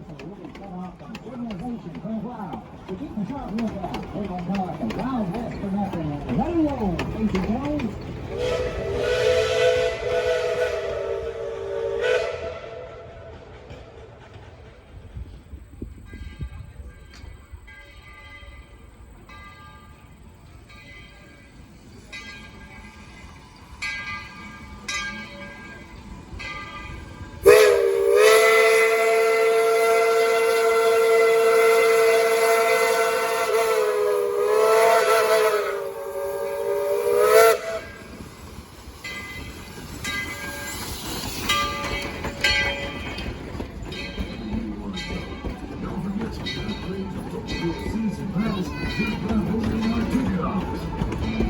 organization for a while. To keep the sharp lookout, they're going to call it the Wild West for nothing. Let it roll, Casey boys.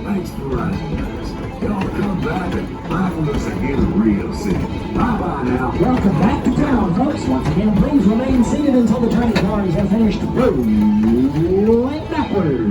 Thanks for riding us. Y'all come back and ride us again real soon. Bye-bye now. Welcome back to town, folks. Once again, please remain seated until the train cars have finished rolling backward.